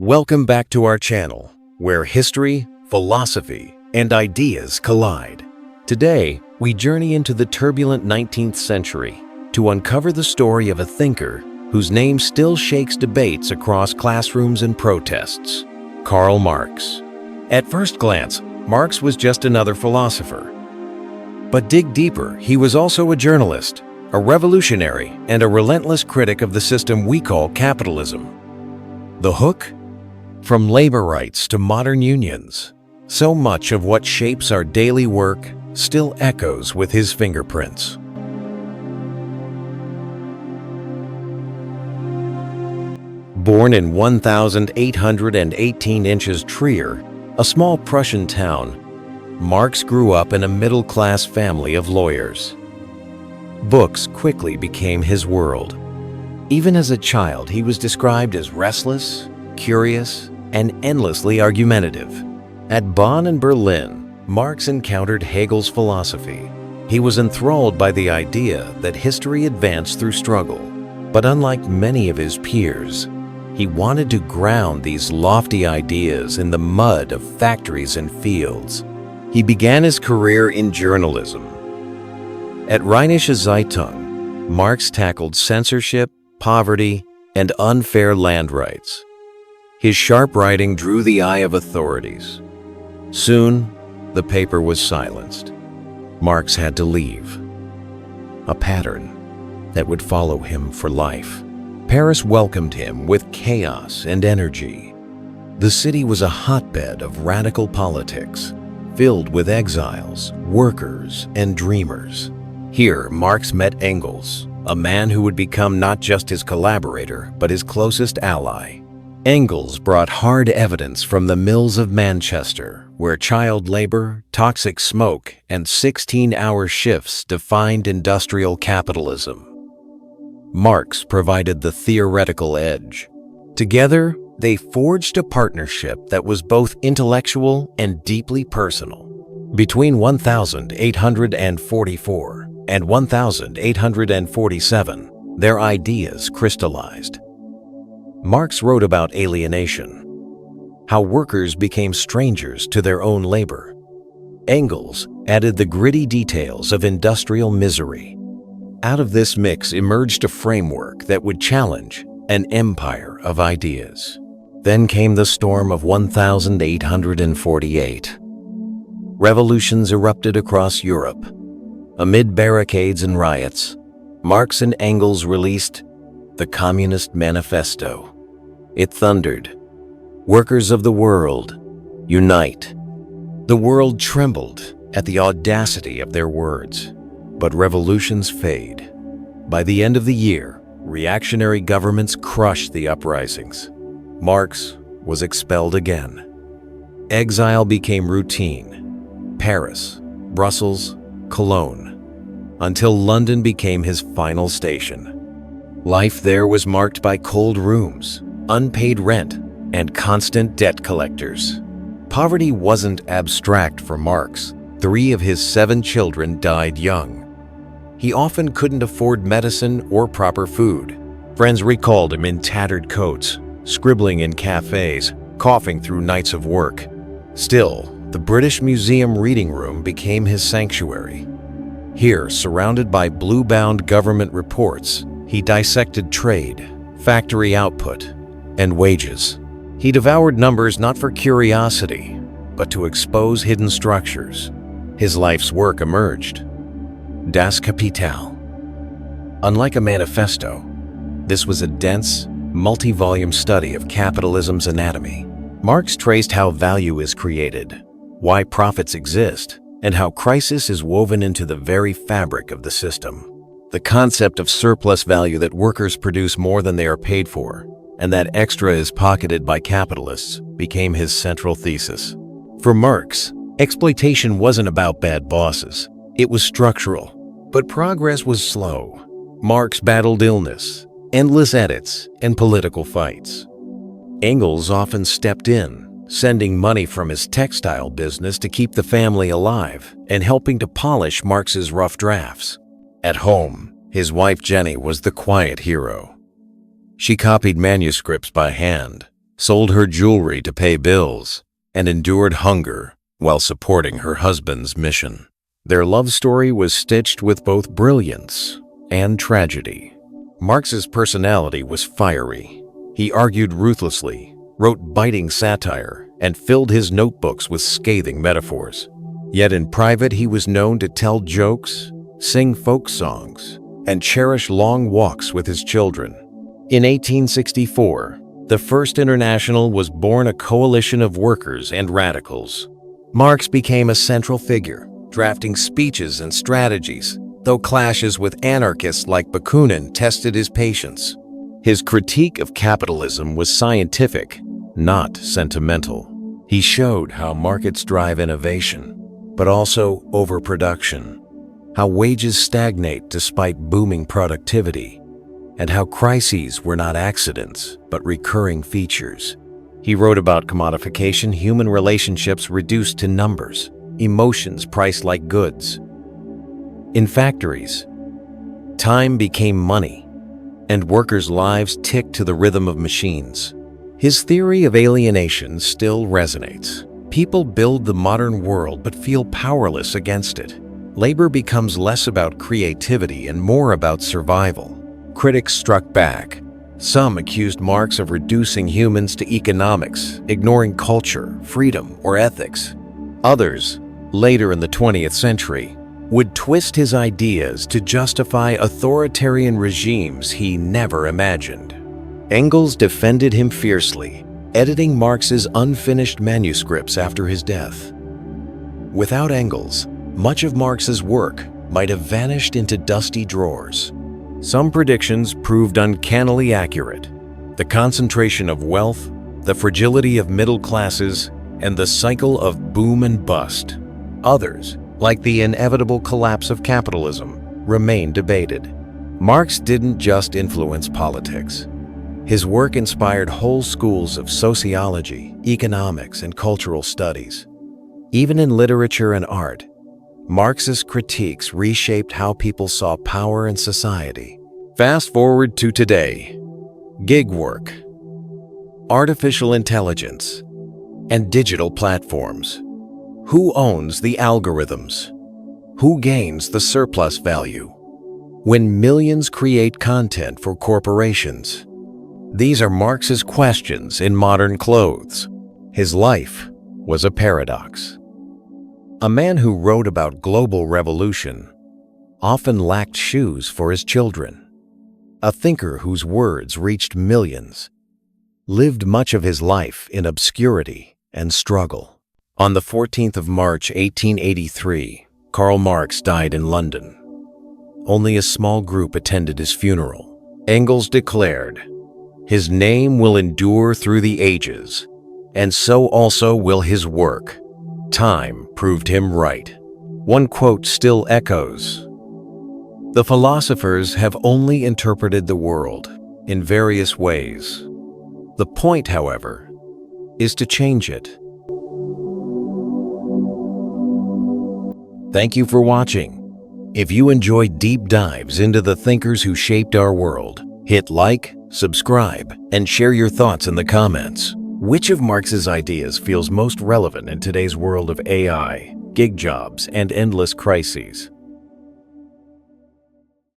Welcome back to our channel, where history, philosophy, and ideas collide. Today, we journey into the turbulent 19th century to uncover the story of a thinker whose name still shakes debates across classrooms and protests, Karl Marx. At first glance, Marx was just another philosopher. But dig deeper, he was also a journalist, a revolutionary, and a relentless critic of the system we call capitalism. The hook? From labor rights to modern unions, so much of what shapes our daily work still echoes with his fingerprints. Born in 1818 Trier, a small Prussian town, Marx grew up in a middle-class family of lawyers. Books quickly became his world. Even as a child, he was described as restless, curious, and endlessly argumentative. At Bonn and Berlin, Marx encountered Hegel's philosophy. He was enthralled by the idea that history advanced through struggle. But unlike many of his peers, he wanted to ground these lofty ideas in the mud of factories and fields. He began his career in journalism. At Rheinische Zeitung, Marx tackled censorship, poverty, and unfair land rights. His sharp writing drew the eye of authorities. Soon, the paper was silenced. Marx had to leave. A pattern that would follow him for life. Paris welcomed him with chaos and energy. The city was a hotbed of radical politics, filled with exiles, workers, and dreamers. Here, Marx met Engels, a man who would become not just his collaborator, but his closest ally. Engels brought hard evidence from the mills of Manchester, where child labor, toxic smoke, and 16-hour shifts defined industrial capitalism. Marx provided the theoretical edge. Together, they forged a partnership that was both intellectual and deeply personal. Between 1844 and 1847, their ideas crystallized. Marx wrote about alienation, how workers became strangers to their own labor. Engels added the gritty details of industrial misery. Out of this mix emerged a framework that would challenge an empire of ideas. Then came the storm of 1848. Revolutions erupted across Europe. Amid barricades and riots, Marx and Engels released the Communist Manifesto. It thundered, "Workers of the world, unite." The world trembled at the audacity of their words. But revolutions fade. By the end of the year, reactionary governments crushed the uprisings. Marx was expelled again. Exile became routine. Paris, Brussels, Cologne, until London became his final station. Life there was marked by cold rooms, unpaid rent, and constant debt collectors. Poverty wasn't abstract for Marx. 3 of his 7 children died young. He often couldn't afford medicine or proper food. Friends recalled him in tattered coats, scribbling in cafes, coughing through nights of work. Still, the British Museum reading room became his sanctuary. Here, surrounded by blue-bound government reports, he dissected trade, factory output, and wages. He devoured numbers not for curiosity, but to expose hidden structures. His life's work emerged. Das Kapital. Unlike a manifesto, this was a dense, multi-volume study of capitalism's anatomy. Marx traced how value is created, why profits exist, and how crisis is woven into the very fabric of the system. The concept of surplus value, that workers produce more than they are paid for, and that extra is pocketed by capitalists, became his central thesis. For Marx, exploitation wasn't about bad bosses. It was structural, but progress was slow. Marx battled illness, endless edits, and political fights. Engels often stepped in, sending money from his textile business to keep the family alive and helping to polish Marx's rough drafts. At home, his wife Jenny was the quiet hero. She copied manuscripts by hand, sold her jewelry to pay bills, and endured hunger while supporting her husband's mission. Their love story was stitched with both brilliance and tragedy. Marx's personality was fiery. He argued ruthlessly, wrote biting satire, and filled his notebooks with scathing metaphors. Yet in private, he was known to tell jokes, sing folk songs, and cherish long walks with his children. In 1864, the First International was born, a coalition of workers and radicals. Marx became a central figure, drafting speeches and strategies, though clashes with anarchists like Bakunin tested his patience. His critique of capitalism was scientific, not sentimental. He showed how markets drive innovation, but also overproduction, how wages stagnate despite booming productivity, and how crises were not accidents, but recurring features. He wrote about commodification, human relationships reduced to numbers, emotions priced like goods. In factories, time became money, and workers' lives ticked to the rhythm of machines. His theory of alienation still resonates. People build the modern world but feel powerless against it. Labor becomes less about creativity and more about survival. Critics struck back. Some accused Marx of reducing humans to economics, ignoring culture, freedom, or ethics. Others, later in the 20th century, would twist his ideas to justify authoritarian regimes he never imagined. Engels defended him fiercely, editing Marx's unfinished manuscripts after his death. Without Engels, much of Marx's work might have vanished into dusty drawers. Some predictions proved uncannily accurate. The concentration of wealth, the fragility of middle classes, and the cycle of boom and bust. Others, like the inevitable collapse of capitalism, remain debated. Marx didn't just influence politics. His work inspired whole schools of sociology, economics, and cultural studies. Even in literature and art, Marxist critiques reshaped how people saw power in society. Fast forward to today. Gig work, artificial intelligence, and digital platforms. Who owns the algorithms? Who gains the surplus value? When millions create content for corporations? These are Marx's questions in modern clothes. His life was a paradox. A man who wrote about global revolution often lacked shoes for his children. A thinker whose words reached millions lived much of his life in obscurity and struggle. On the 14th of March, 1883, Karl Marx died in London. Only a small group attended his funeral. Engels declared, "His name will endure through the ages, and so also will his work. Time proved him right." One quote still echoes, "The philosophers have only interpreted the world in various ways. The point, however, is to change it." Thank you for watching. If you enjoy deep dives into the thinkers who shaped our world, hit like, subscribe, and share your thoughts in the comments. Which of Marx's ideas feels most relevant in today's world of AI, gig jobs, and endless crises?